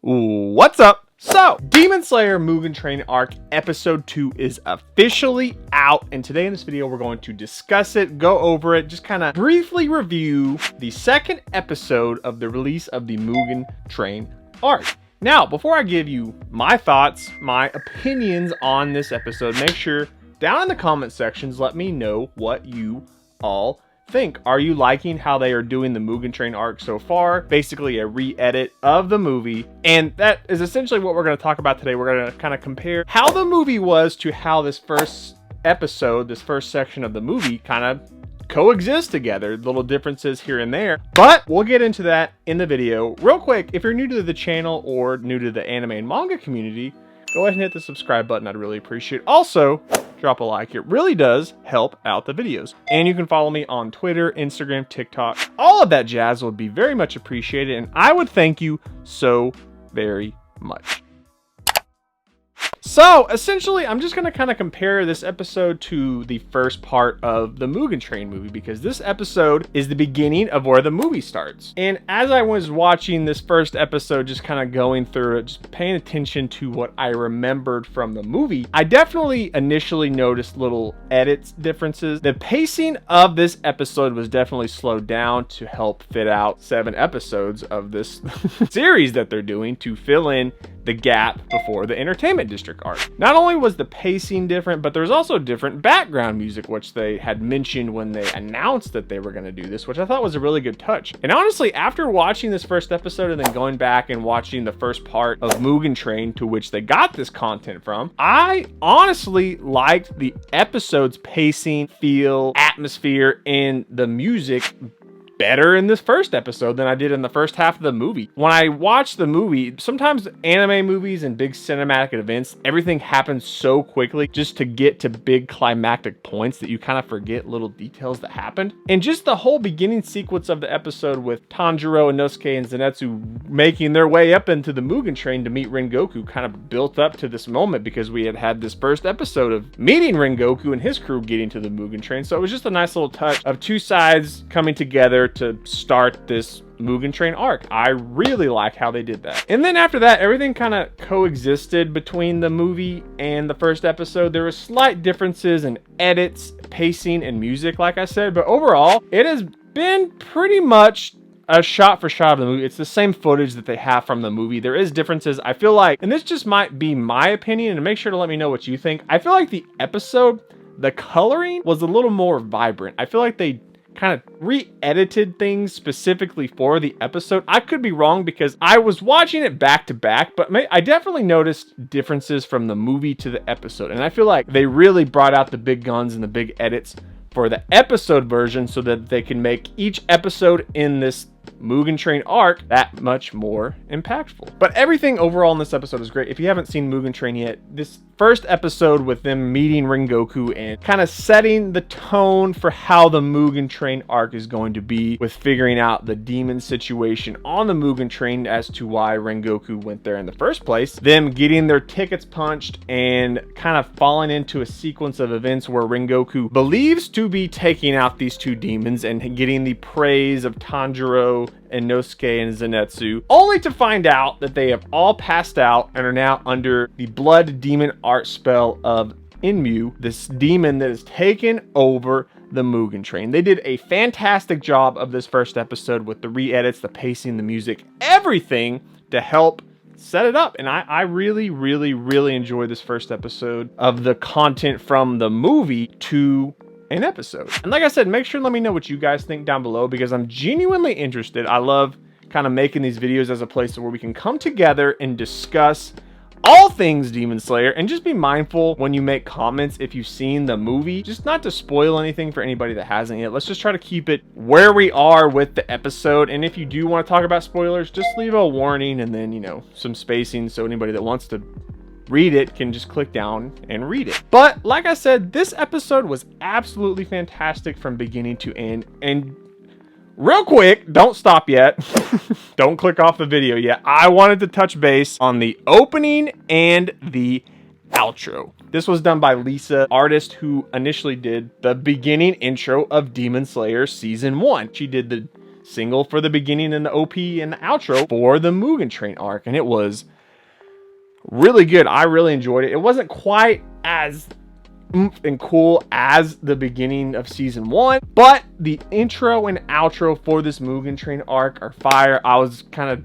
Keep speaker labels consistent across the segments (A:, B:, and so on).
A: What's up? So, Demon Slayer Mugen Train Arc Episode 2 is officially out, and today in this video we're going to discuss it, go over it, just kind of briefly review the second episode of the release of the Mugen Train Arc. Now, before I give you my thoughts, my opinions on this episode, make sure down in the comment sections, let me know what you all think. Are you liking how they are doing the Mugen Train arc so far? Basically a re-edit of the movie, and that is essentially what we're going to talk about today. We're going to kind of compare how the movie was to how this first episode, this first section of the movie kind of coexist together. Little differences here and there, but we'll get into that in the video. Real quick, if you're new to the channel or new to the anime and manga community, go ahead and hit the subscribe button. I'd really appreciate it. Also, drop a like. It really does help out the videos. And you can follow me on Twitter, Instagram, TikTok. All of that jazz would be very much appreciated, and I would thank you so very much. So, essentially, I'm just going to kind of compare this episode to the first part of the Mugen Train movie, because this episode is the beginning of where the movie starts. And as I was watching this first episode, just kind of going through it, just paying attention to what I remembered from the movie, I definitely initially noticed little edits differences. The pacing of this episode was definitely slowed down to help fit out 7 episodes of this series that they're doing to fill in the gap before the Entertainment District arc. Not only was the pacing different, but there's also different background music, which they had mentioned when they announced that they were going to do this, which I thought was a really good touch. And honestly, after watching this first episode and then going back and watching the first part of Mugen Train, to which they got this content from, I honestly liked the episode's pacing, feel, atmosphere, and the music better in this first episode than I did in the first half of the movie. When I watch the movie, sometimes anime movies and big cinematic events, everything happens so quickly just to get to big climactic points that you kind of forget little details that happened. And just the whole beginning sequence of the episode with Tanjiro, Inosuke, and Zenitsu making their way up into the Mugen Train to meet Rengoku kind of built up to this moment, because we had this first episode of meeting Rengoku and his crew getting to the Mugen Train. So it was just a nice little touch of two sides coming together to start this Mugen Train arc. I really like how they did that. And then after that, everything kind of coexisted between the movie and the first episode. There were slight differences in edits, pacing, and music, like I said, but overall, it has been pretty much a shot for shot of the movie. It's the same footage that they have from the movie. There is differences. I feel like, and this just might be my opinion, and make sure to let me know what you think. I feel like the episode, the coloring was a little more vibrant. I feel like they kind of re-edited things specifically for the episode. I could be wrong because I was watching it back to back, but I definitely noticed differences from the movie to the episode. And I feel like they really brought out the big guns and the big edits for the episode version so that they can make each episode in this Mugen Train arc that much more impactful. But everything overall in this episode is great. If you haven't seen Mugen Train yet, this first episode with them meeting Rengoku and kind of setting the tone for how the Mugen Train arc is going to be, with figuring out the demon situation on the Mugen Train as to why Rengoku went there in the first place, them getting their tickets punched and kind of falling into a sequence of events where Rengoku believes to be taking out these two demons and getting the praise of Tanjiro, Inosuke, and Zenitsu, only to find out that they have all passed out and are now under the blood demon art spell of Inmu, this demon that has taken over the Mugen Train. They did a fantastic job of this first episode with the re-edits, the pacing, the music, everything to help set it up. And I really enjoyed this first episode of the content from the movie to an episode. And like I said, make sure and let me know what you guys think down below, because I'm genuinely interested. I love kind of making these videos as a place where we can come together and discuss all things Demon Slayer, and just be mindful when you make comments if you've seen the movie, just not to spoil anything for anybody that hasn't yet. Let's just try to keep it where we are with the episode. And if you do want to talk about spoilers, just leave a warning and then, you know, some spacing so anybody that wants to read it can just click down and read it. But like I said, this episode was absolutely fantastic from beginning to end. And real quick, don't stop yet. Don't click off the video yet. I wanted to touch base on the opening and the outro. This was done by Lisa, artist who initially did the beginning intro of Demon Slayer Season 1. She did the single for the beginning and the OP and the outro for the Mugen Train arc, and it was really good. I really enjoyed it. It wasn't quite as and cool as the beginning of season 1, but the intro and outro for this Mugen Train arc are fire. I was kind of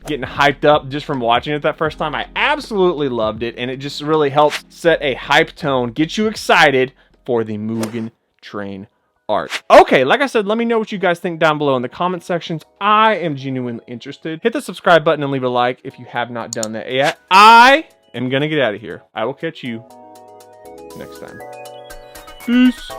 A: getting hyped up just from watching it that first time. I absolutely loved it, and it just really helps set a hype tone, get you excited for the Mugen Train arc. Okay, like I said, let me know what you guys think down below in the comment sections. I am genuinely interested. Hit the subscribe button and leave a like if you have not done that yet. I am gonna get out of here. I will catch you next time. Peace.